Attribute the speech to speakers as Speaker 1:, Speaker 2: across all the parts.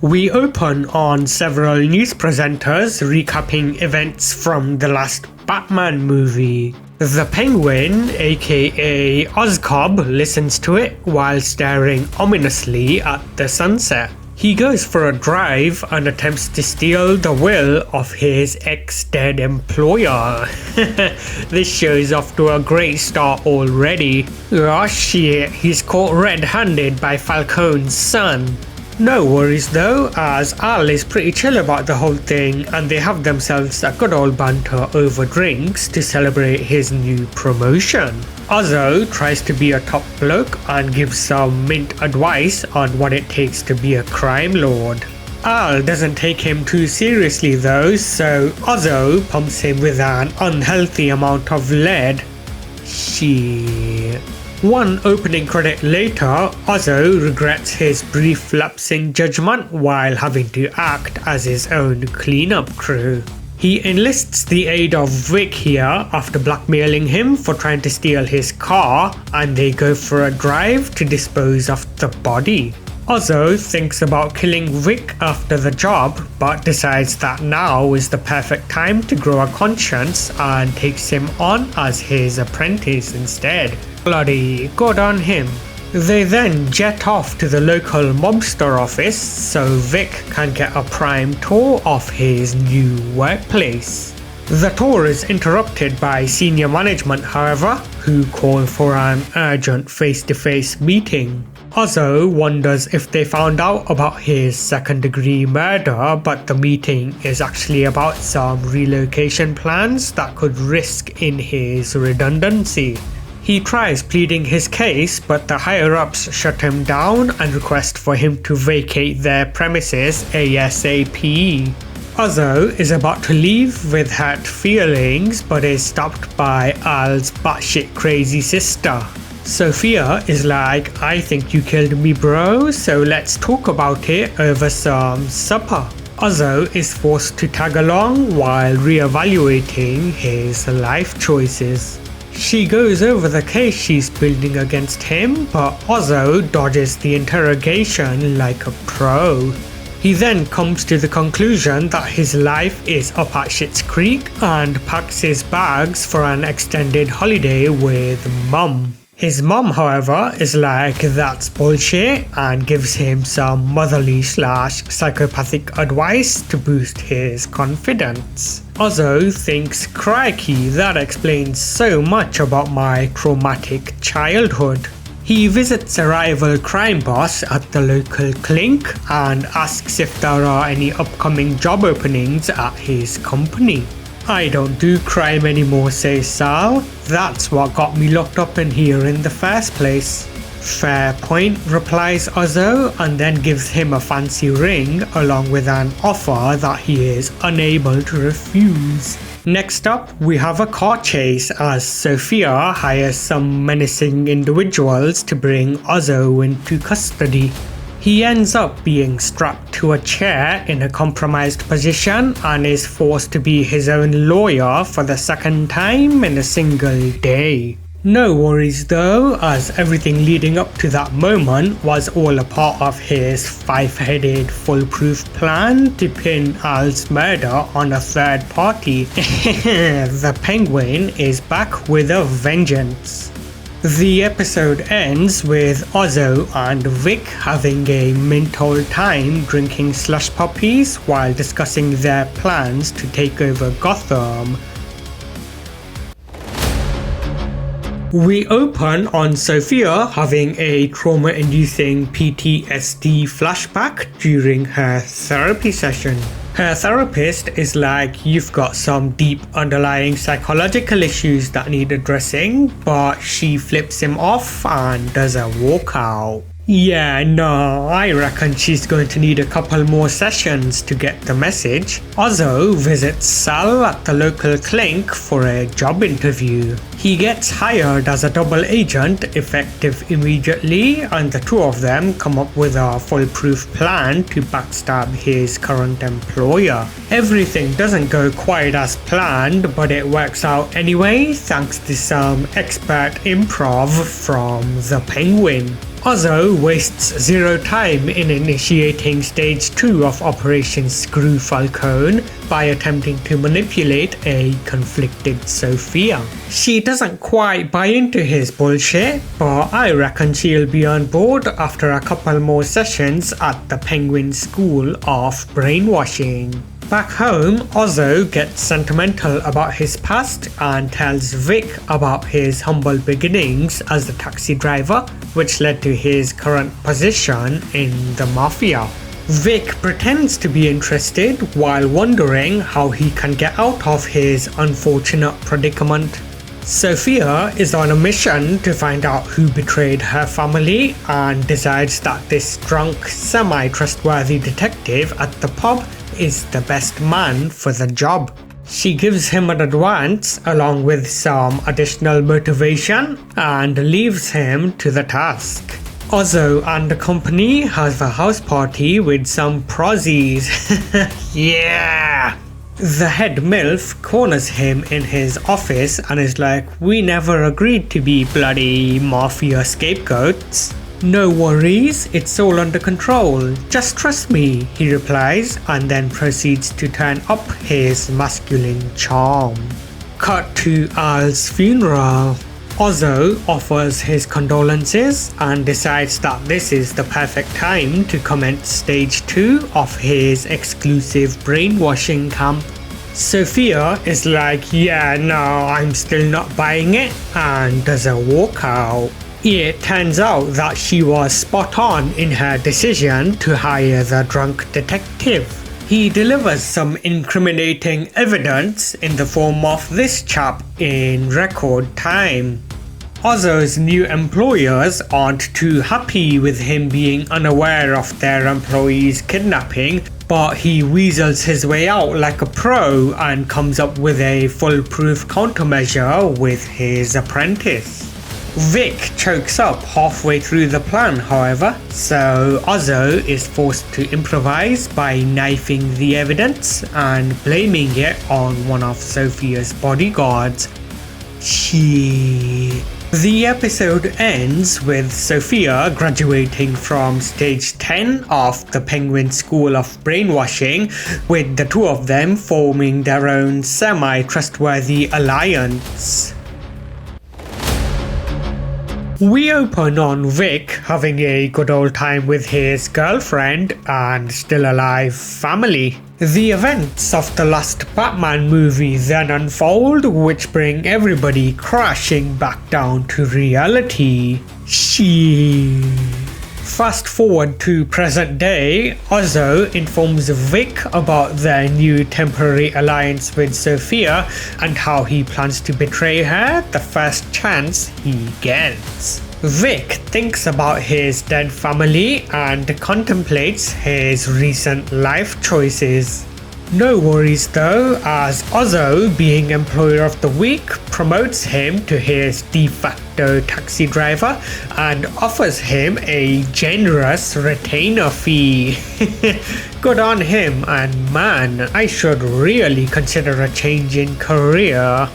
Speaker 1: We open on several news presenters recapping events from the last Batman movie. The Penguin, aka Oscob, listens to it while staring ominously at the sunset. He goes for a drive and attempts to steal the will of his ex-dead employer. This show's off to a great start already. Oh shit, he's caught red-handed by Falcone's son. No worries though, as Al is pretty chill about the whole thing and they have themselves a good old banter over drinks to celebrate his new promotion. Ozzo tries to be a top bloke and gives some mint advice on what it takes to be a crime lord. Al doesn't take him too seriously though, so Ozzo pumps him with an unhealthy amount of lead. Shit. One opening credit later, Ozzo regrets his brief lapse in judgment while having to act as his own cleanup crew. He enlists the aid of Vic here after blackmailing him for trying to steal his car, and they go for a drive to dispose of the body. Ozzo thinks about killing Vic after the job, but decides that now is the perfect time to grow a conscience and takes him on as his apprentice instead. Bloody good on him. They then jet off to the local mobster office so Vic can get a prime tour of his new workplace. The tour is interrupted by senior management, however, who call for an urgent face-to-face meeting. Ozzo wonders if they found out about his second-degree murder, but the meeting is actually about some relocation plans that could risk in his redundancy. He tries pleading his case, but the higher-ups shut him down and request for him to vacate their premises ASAP. Ozzo is about to leave with hurt feelings, but is stopped by Al's batshit crazy sister. Sophia is like, I think you killed me bro, so let's talk about it over some supper. Ozzo is forced to tag along while re-evaluating his life choices. She goes over the case she's building against him, but Ozzo dodges the interrogation like a pro. He then comes to the conclusion that his life is up at Schitt's Creek and packs his bags for an extended holiday with Mum. His mum, however, is like, that's bullshit, and gives him some motherly / psychopathic advice to boost his confidence. Ozzo thinks, crikey, that explains so much about my traumatic childhood. He visits a rival crime boss at the local clink and asks if there are any upcoming job openings at his company. I don't do crime anymore, says Sal. That's what got me locked up in here in the first place. Fair point, replies Ozzo, and then gives him a fancy ring along with an offer that he is unable to refuse. Next up, we have a car chase as Sophia hires some menacing individuals to bring Ozzo into custody. He ends up being strapped to a chair in a compromised position and is forced to be his own lawyer for the second time in a single day. No worries though, as everything leading up to that moment was all a part of his five-headed foolproof plan to pin Al's murder on a third party. The Penguin is back with a vengeance. The episode ends with Ozzo and Vic having a mint old time drinking slush puppies while discussing their plans to take over Gotham. We open on Sophia having a trauma-inducing PTSD flashback during her therapy session. Her therapist is like, you've got some deep underlying psychological issues that need addressing, but she flips him off and does a walkout. Yeah, no, I reckon she's going to need a couple more sessions to get the message. Ozzo visits Sal at the local clink for a job interview. He gets hired as a double agent effective immediately, and the two of them come up with a foolproof plan to backstab his current employer. Everything doesn't go quite as planned, but it works out anyway thanks to some expert improv from the Penguin. Ozzo wastes zero time in initiating Stage 2 of Operation Screw Falcone by attempting to manipulate a conflicted Sophia. She doesn't quite buy into his bullshit, but I reckon she'll be on board after a couple more sessions at the Penguin School of Brainwashing. Back home, Ozzo gets sentimental about his past and tells Vic about his humble beginnings as a taxi driver, which led to his current position in the mafia. Vic pretends to be interested while wondering how he can get out of his unfortunate predicament. Sophia is on a mission to find out who betrayed her family and decides that this drunk, semi-trustworthy detective at the pub is the best man for the job. She gives him an advance along with some additional motivation and leaves him to the task. Ozzo and the company have a house party with some prozzies. Yeah! The head MILF corners him in his office and is like, "We never agreed to be bloody mafia scapegoats." "No worries, it's all under control. Just trust me," he replies, and then proceeds to turn up his masculine charm. Cut to Al's funeral. Ozzo offers his condolences and decides that this is the perfect time to commence Stage 2 of his exclusive brainwashing camp. Sophia is like, "Yeah, no, I'm still not buying it," and does a walkout. It turns out that she was spot on in her decision to hire the drunk detective. He delivers some incriminating evidence in the form of this chap in record time. Ozzo's new employers aren't too happy with him being unaware of their employees' kidnapping, but he weasels his way out like a pro and comes up with a foolproof countermeasure with his apprentice. Vic chokes up halfway through the plan, however, so Ozzo is forced to improvise by knifing the evidence and blaming it on one of Sophia's bodyguards. Shit. The episode ends with Sophia graduating from Stage 10 of the Penguin School of Brainwashing, with the two of them forming their own semi-trustworthy alliance. We open on Vic having a good old time with his girlfriend and still alive family. The events of the last Batman movie then unfold, which bring everybody crashing back down to reality. Fast forward to present day, Ozzo informs Vic about their new temporary alliance with Sophia and how he plans to betray her the first chance he gets. Vic thinks about his dead family and contemplates his recent life choices. No worries though, as Ozzo, being Employer of the Week, promotes him to his de facto taxi driver and offers him a generous retainer fee. Good on him, and man, I should really consider a change in career.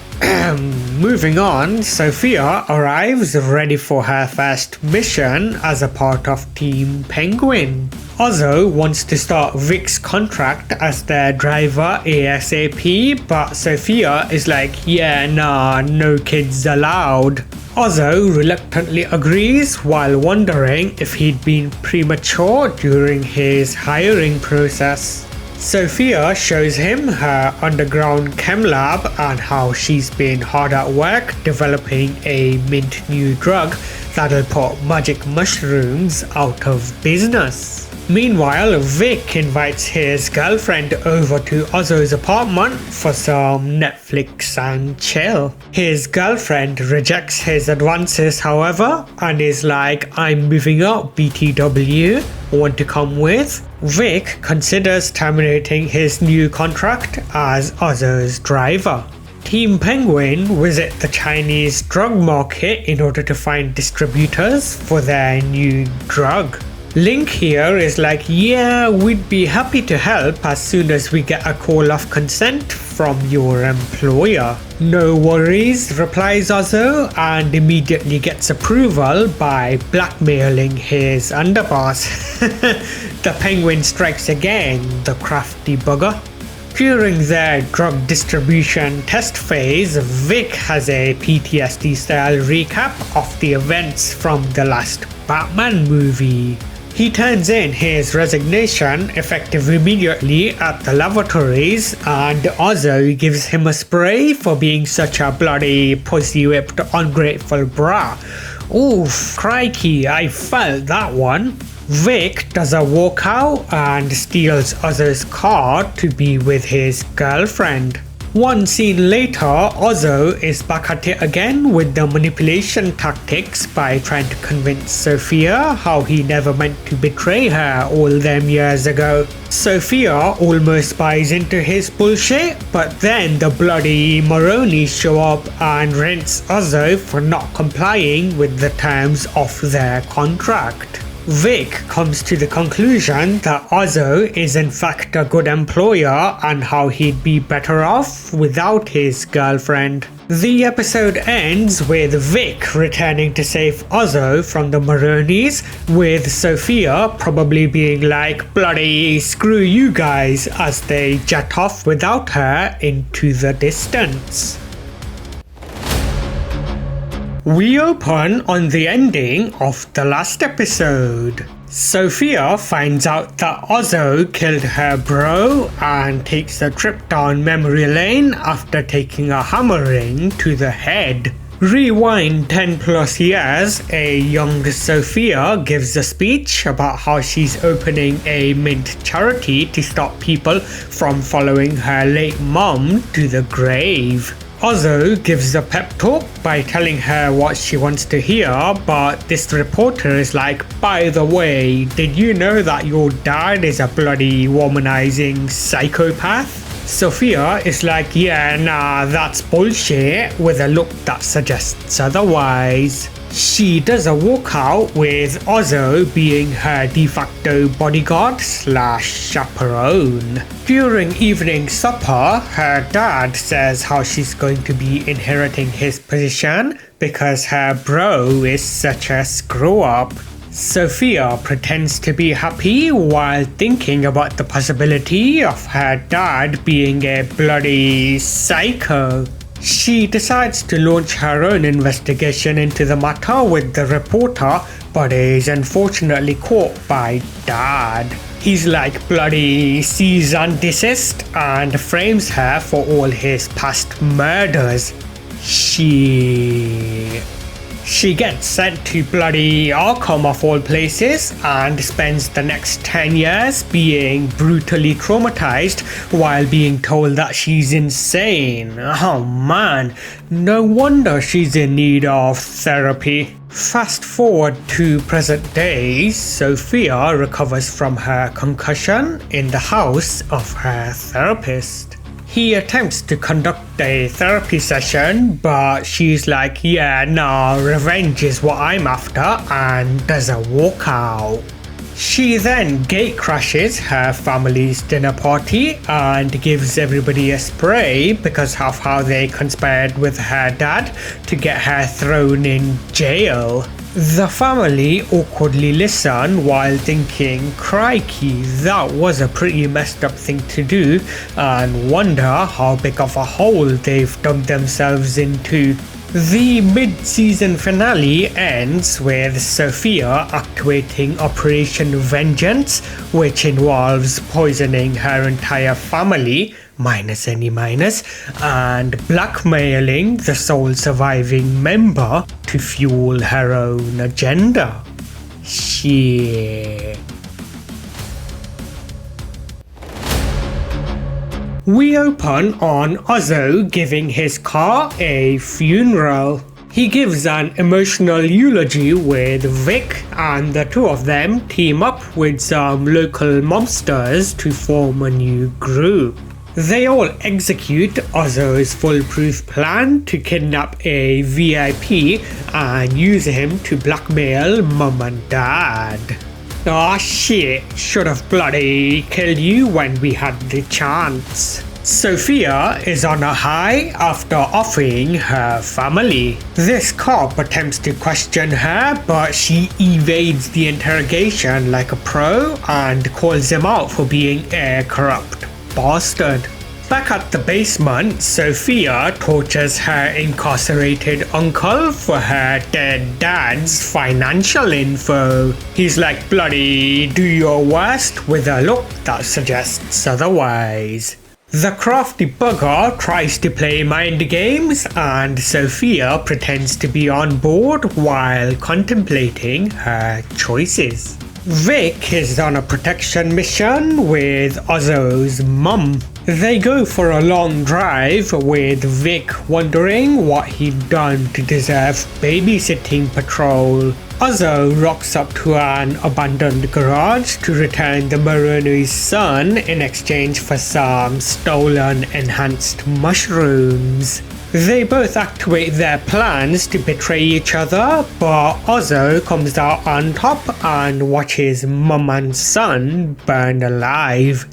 Speaker 1: Moving on, Sophia arrives ready for her first mission as a part of Team Penguin. Ozzo wants to start Vic's contract as their driver ASAP, but Sophia is like, "Yeah, nah, no kids allowed." Ozzo reluctantly agrees while wondering if he'd been premature during his hiring process. Sophia shows him her underground chem lab and how she's been hard at work developing a mint new drug that'll put magic mushrooms out of business. Meanwhile, Vic invites his girlfriend over to Ozzo's apartment for some Netflix and chill. His girlfriend rejects his advances, however, and is like, "I'm moving up, BTW, want to come with?" Vic considers terminating his new contract as Ozzo's driver. Team Penguin visit the Chinese drug market in order to find distributors for their new drug. Link here is like, yeah, we'd be happy to help as soon as we get a call of consent from your employer. No worries, replies Ozzo, and immediately gets approval by blackmailing his underboss. The Penguin strikes again, the crafty bugger. During their drug distribution test phase, Vic has a PTSD style recap of the events from the last Batman movie. He turns in his resignation effective immediately at the lavatories, and Ozzo gives him a spray for being such a bloody pussy-whipped ungrateful brat. Oof, crikey, I felt that one. Vic does a walkout and steals Ozzo's car to be with his girlfriend. One scene later, Ozzo is back at it again with the manipulation tactics by trying to convince Sophia how he never meant to betray her all them years ago. Sophia almost buys into his bullshit, but then the bloody Maronis show up and rents Ozzo for not complying with the terms of their contract. Vic comes to the conclusion that Ozzo is in fact a good employer and how he'd be better off without his girlfriend. The episode ends with Vic returning to save Ozzo from the Maronis, with Sophia probably being like, bloody screw you guys, as they jet off without her into the distance. We open on the ending of the last episode. Sophia finds out that Ozzo killed her bro and takes a trip down memory lane after taking a hammering to the head. Rewind 10 plus years, a young Sophia gives a speech about how she's opening a mint charity to stop people from following her late mom to the grave. Ozzo gives a pep talk by telling her what she wants to hear, but this reporter is like, by the way, did you know that your dad is a bloody womanizing psychopath? Sophia is like, yeah, nah, that's bullshit, with a look that suggests otherwise. She does a walkout with Ozzo being her de facto bodyguard / chaperone. During evening supper, her dad says how she's going to be inheriting his position because her bro is such a screw up. Sophia pretends to be happy while thinking about the possibility of her dad being a bloody psycho. She decides to launch her own investigation into the matter with the reporter, but is unfortunately caught by Dad. He's like bloody cease and desist and frames her for all his past murders. She gets sent to bloody Arkham of all places and spends the next 10 years being brutally traumatized while being told that she's insane. Oh man, no wonder she's in need of therapy. Fast forward to present day, Sophia recovers from her concussion in the house of her therapist. He attempts to conduct a therapy session, but she's like, yeah, nah, revenge is what I'm after, and does a walkout. She then gate crashes her family's dinner party and gives everybody a spray because of how they conspired with her dad to get her thrown in jail. The family awkwardly listen while thinking, crikey, that was a pretty messed up thing to do, and wonder how big of a hole they've dug themselves into. The mid-season finale ends with Sophia activating Operation Vengeance, which involves poisoning her entire family, minus any minus, and blackmailing the sole surviving member to fuel her own agenda. Shit. We open on Ozzo giving his car a funeral. He gives an emotional eulogy with Vic, and the two of them team up with some local mobsters to form a new group. They all execute Ozzo's foolproof plan to kidnap a VIP and use him to blackmail Mum and Dad. Aw shit, should have bloody killed you when we had the chance. Sophia is on a high after offering her family. This cop attempts to question her, but she evades the interrogation like a pro and calls him out for being a corrupt bastard. Back at the basement, Sophia tortures her incarcerated uncle for her dead dad's financial info. He's like, bloody do your worst, with a look that suggests otherwise. The crafty bugger tries to play mind games and Sophia pretends to be on board while contemplating her choices. Vic is on a protection mission with Ozzo's mum. They go for a long drive with Vic wondering what he'd done to deserve babysitting patrol. Ozzo rocks up to an abandoned garage to return the Moroni's son in exchange for some stolen enhanced mushrooms. They both activate their plans to betray each other, but Ozzo comes out on top and watches mum and son burn alive.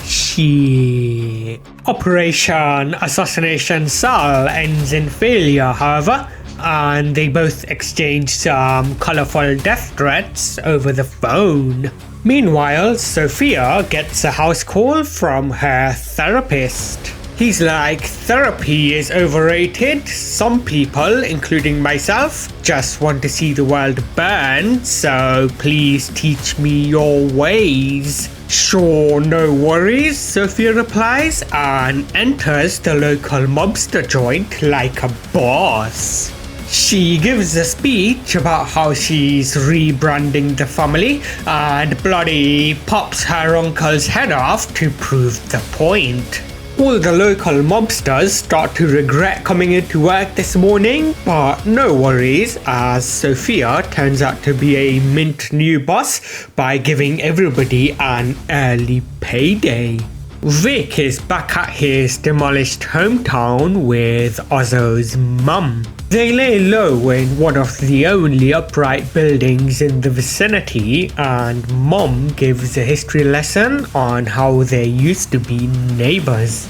Speaker 1: Shit. Operation Assassination Sal ends in failure, however, and they both exchange some colourful death threats over the phone. Meanwhile, Sophia gets a house call from her therapist. He's like, therapy is overrated. Some people, including myself, just want to see the world burn, so please teach me your ways. Sure, no worries, Sophia replies and enters the local mobster joint like a boss. She gives a speech about how she's rebranding the family and bloody pops her uncle's head off to prove the point. All the local mobsters start to regret coming into work this morning, but no worries as Sophia turns out to be a mint new boss by giving everybody an early payday. Vic is back at his demolished hometown with Ozzo's mum. They lay low in one of the only upright buildings in the vicinity and Mom gives a history lesson on how they used to be neighbors.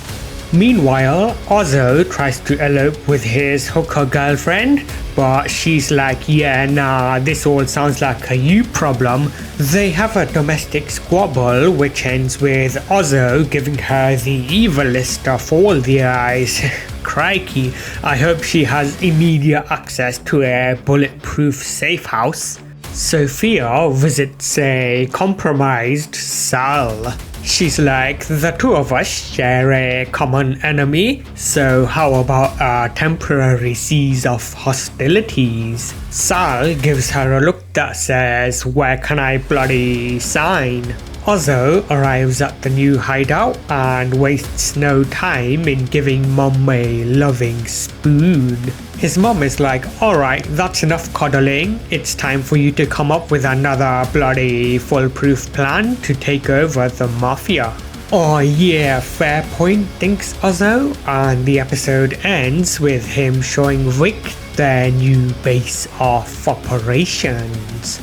Speaker 1: Meanwhile, Ozzo tries to elope with his hooker girlfriend, but she's like, yeah, nah, this all sounds like a you problem. They have a domestic squabble which ends with Ozzo giving her the evilest of all the eyes. Crikey, I hope she has immediate access to a bulletproof safe house. Sophia visits a compromised Sal. She's like, the two of us share a common enemy, so how about a temporary cease of hostilities? Sal gives her a look that says, where can I bloody sign? Ozzo arrives at the new hideout and wastes no time in giving Mum a loving spoon. His mum is like, alright, that's enough coddling, it's time for you to come up with another bloody foolproof plan to take over the mafia. Oh yeah, fair point, thinks Ozzo, and the episode ends with him showing Vic their new base of operations.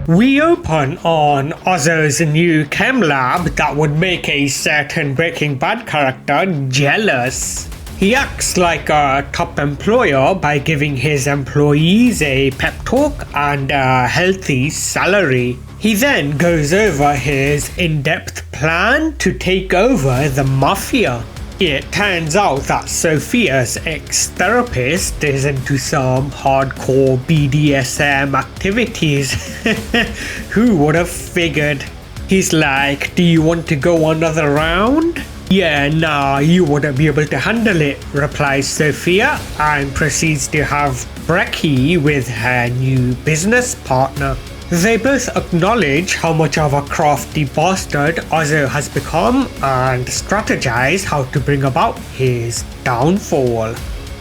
Speaker 1: We open on Ozzo's new chem lab that would make a certain Breaking Bad character jealous. He acts like a top employer by giving his employees a pep talk and a healthy salary. He then goes over his in-depth plan to take over the mafia. It turns out that Sophia's ex-therapist is into some hardcore BDSM activities. Who would have figured? He's like, do you want to go another round? Yeah, nah, you wouldn't be able to handle it, replies Sophia and proceeds to have brekkie with her new business partner. They both acknowledge how much of a crafty bastard Ozzo has become and strategize how to bring about his downfall.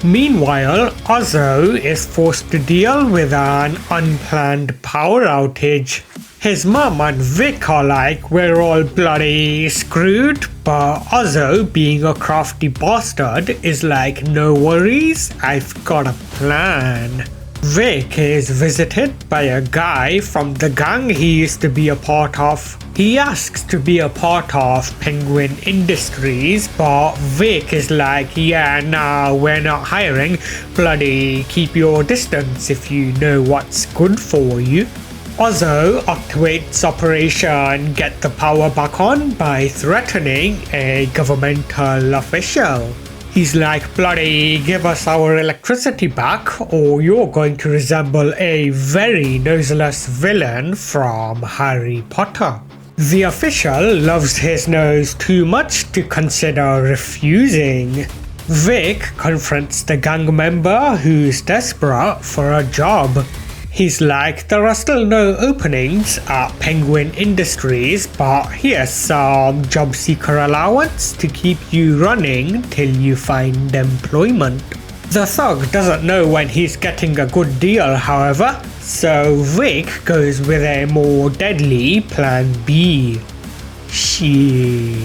Speaker 1: Meanwhile, Ozzo is forced to deal with an unplanned power outage. His mum and Vic are like, we're all bloody screwed, but Ozzo, being a crafty bastard, is like, no worries, I've got a plan. Vic is visited by a guy from the gang he used to be a part of. He asks to be a part of Penguin Industries, but Vic is like, yeah, nah, we're not hiring. Bloody keep your distance if you know what's good for you. Ozzo activates Operation Get the Power Back On by threatening a governmental official. He's like, bloody give us our electricity back or you're going to resemble a very noseless villain from Harry Potter. The official loves his nose too much to consider refusing. Vic confronts the gang member who's desperate for a job. He's like, there are still no openings at Penguin Industries, but here's some job seeker allowance to keep you running till you find employment. The thug doesn't know when he's getting a good deal, however, so Vic goes with a more deadly plan B. Shit.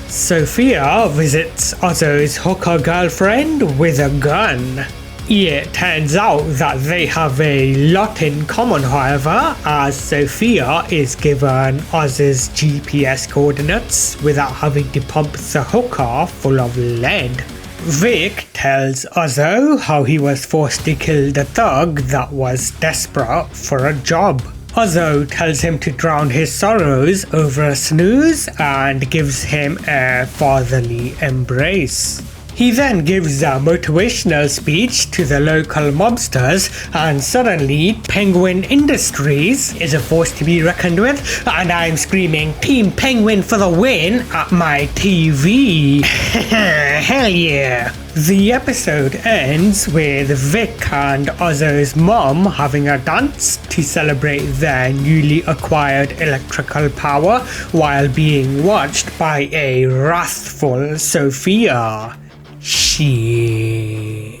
Speaker 1: Sophia visits Ozzo's hooker girlfriend with a gun. It turns out that they have a lot in common, however, as Sophia is given Oz's GPS coordinates without having to pump the hooker full of lead. Vic tells Ozzo how he was forced to kill the thug that was desperate for a job. Ozzo tells him to drown his sorrows over a snooze and gives him a fatherly embrace. He then gives a motivational speech to the local mobsters and suddenly Penguin Industries is a force to be reckoned with and I'm screaming Team Penguin for the win at my TV. Hell yeah. The episode ends with Vic and Ozzo's mom having a dance to celebrate their newly acquired electrical power while being watched by a wrathful Sophia. Shit.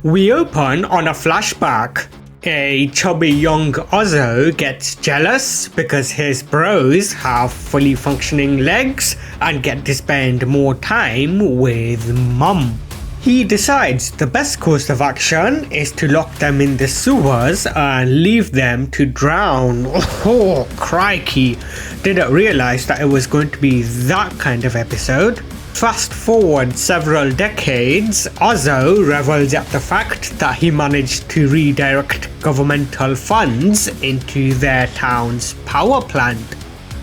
Speaker 1: We open on a flashback. A chubby young Ozzo gets jealous because his bros have fully functioning legs and get to spend more time with mum. He decides the best course of action is to lock them in the sewers and leave them to drown. Oh, crikey. Didn't realize that it was going to be that kind of episode. Fast forward several decades, Ozzo revels at the fact that he managed to redirect governmental funds into their town's power plant.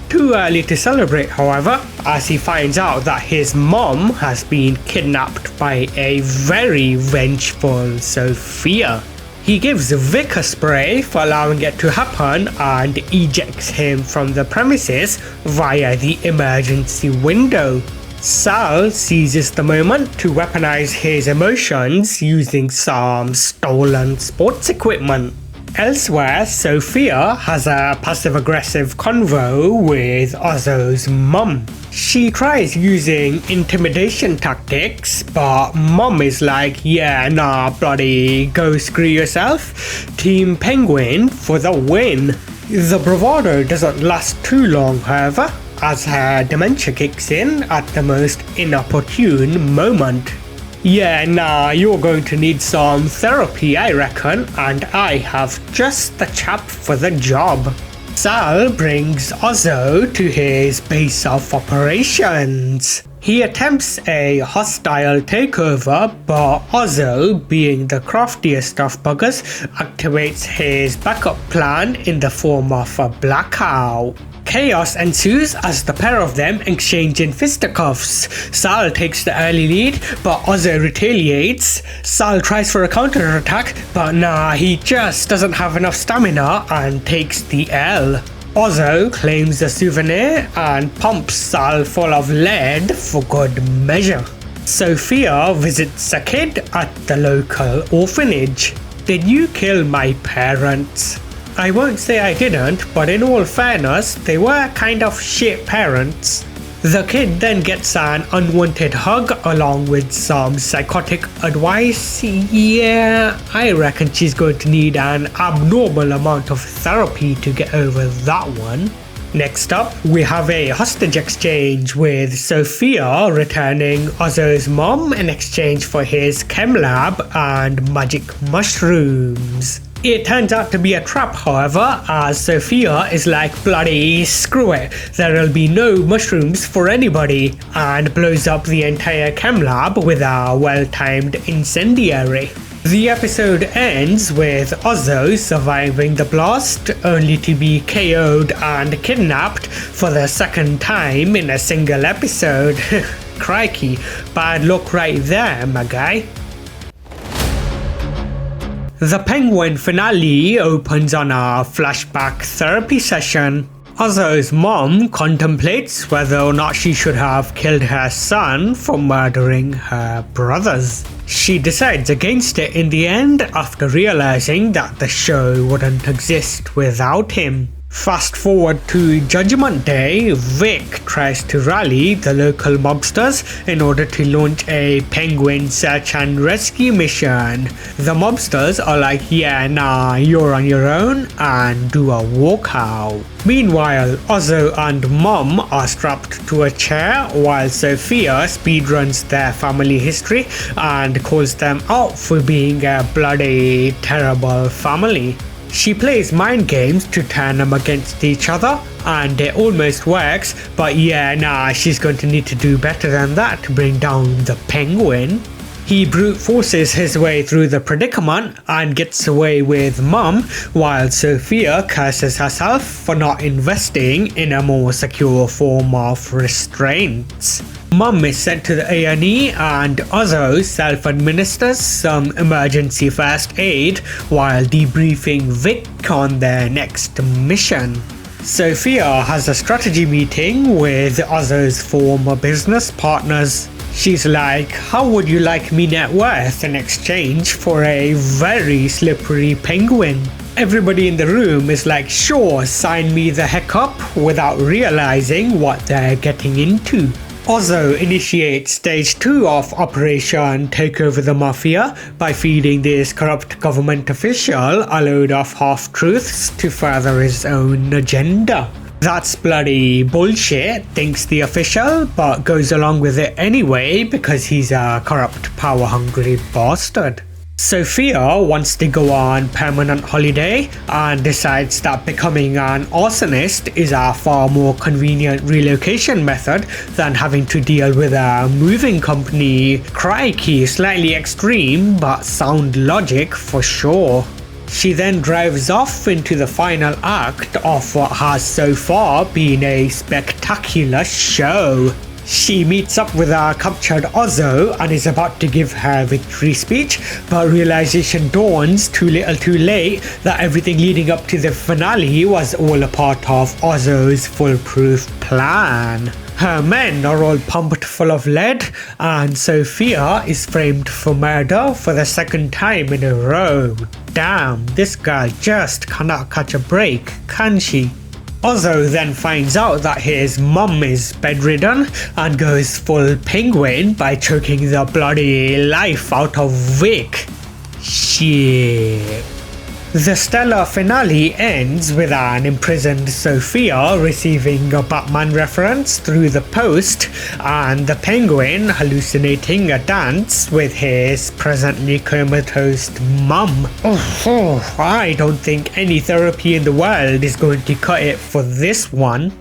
Speaker 1: Too early to celebrate, however, as he finds out that his mom has been kidnapped by a very vengeful Sophia. He gives Vic a spray for allowing it to happen and ejects him from the premises via the emergency window. Sal seizes the moment to weaponize his emotions using some stolen sports equipment. Elsewhere, Sophia has a passive-aggressive convo with Ozzo's mum. She tries using intimidation tactics, but mum is like, yeah, nah, bloody, go screw yourself. Team Penguin for the win. The bravado doesn't last too long, however, as her dementia kicks in at the most inopportune moment. Yeah, nah, you're going to need some therapy, I reckon, and I have just the chap for the job. Sal brings Ozzo to his base of operations. He attempts a hostile takeover, but Ozzo, being the craftiest of buggers, activates his backup plan in the form of a blackout. Chaos ensues as the pair of them exchange in fisticuffs. Sal takes the early lead, but Ozzo retaliates. Sal tries for a counterattack, but nah, he just doesn't have enough stamina and takes the L. Ozzo claims the souvenir and pumps Sal full of lead for good measure. Sophia visits a kid at the local orphanage. Did you kill my parents? I won't say I didn't, but in all fairness, they were kind of shit parents. The kid then gets an unwanted hug along with some psychotic advice. Yeah, I reckon she's going to need an abnormal amount of therapy to get over that one. Next up, we have a hostage exchange with Sophia returning Ozzo's mom in exchange for his chem lab and magic mushrooms. It turns out to be a trap, however, as Sophia is like, bloody screw it, there'll be no mushrooms for anybody, and blows up the entire chem lab with a well-timed incendiary. The episode ends with Ozzo surviving the blast, only to be KO'd and kidnapped for the second time in a single episode. Crikey, bad luck right there, my guy. The Penguin finale opens on a flashback therapy session. Ozzo's mom contemplates whether or not she should have killed her son for murdering her brothers. She decides against it in the end after realizing that the show wouldn't exist without him. Fast forward to Judgment Day, Vic tries to rally the local mobsters in order to launch a penguin search and rescue mission. The mobsters are like, yeah, nah, you're on your own, and do a walkout. Meanwhile, Ozzo and Mom are strapped to a chair while Sophia speedruns their family history and calls them out for being a bloody terrible family. She plays mind games to turn them against each other, and it almost works, but yeah, nah, she's going to need to do better than that to bring down the penguin. He brute forces his way through the predicament and gets away with Mum, while Sophia curses herself for not investing in a more secure form of restraints. Mum is sent to the A&E and Ozzo self-administers some emergency first aid while debriefing Vic on their next mission. Sophia has a strategy meeting with Ozzo's former business partners. She's like, how would you like me net worth in exchange for a very slippery penguin? Everybody in the room is like, sure, sign me the heck up, without realizing what they're getting into. Ozzo initiates stage 2 of Operation Take Over the Mafia by feeding this corrupt government official a load of half-truths to further his own agenda. That's bloody bullshit, thinks the official, but goes along with it anyway because he's a corrupt, power-hungry bastard. Sophia wants to go on permanent holiday and decides that becoming an arsonist is a far more convenient relocation method than having to deal with a moving company. Crikey, slightly extreme but sound logic for sure. She then drives off into the final act of what has so far been a spectacular show. She meets up with our captured Ozzo and is about to give her victory speech, but realization dawns too little too late that everything leading up to the finale was all a part of Ozzo's foolproof plan. Her men are all pumped full of lead, and Sophia is framed for murder for the second time in a row. Damn, this girl just cannot catch a break, can she? Ozzo then finds out that his mum is bedridden and goes full penguin by choking the bloody life out of Vic. Shit. The stellar finale ends with an imprisoned Sophia receiving a Batman reference through the post and the penguin hallucinating a dance with his presently comatose mum. I don't think any therapy in the world is going to cut it for this one.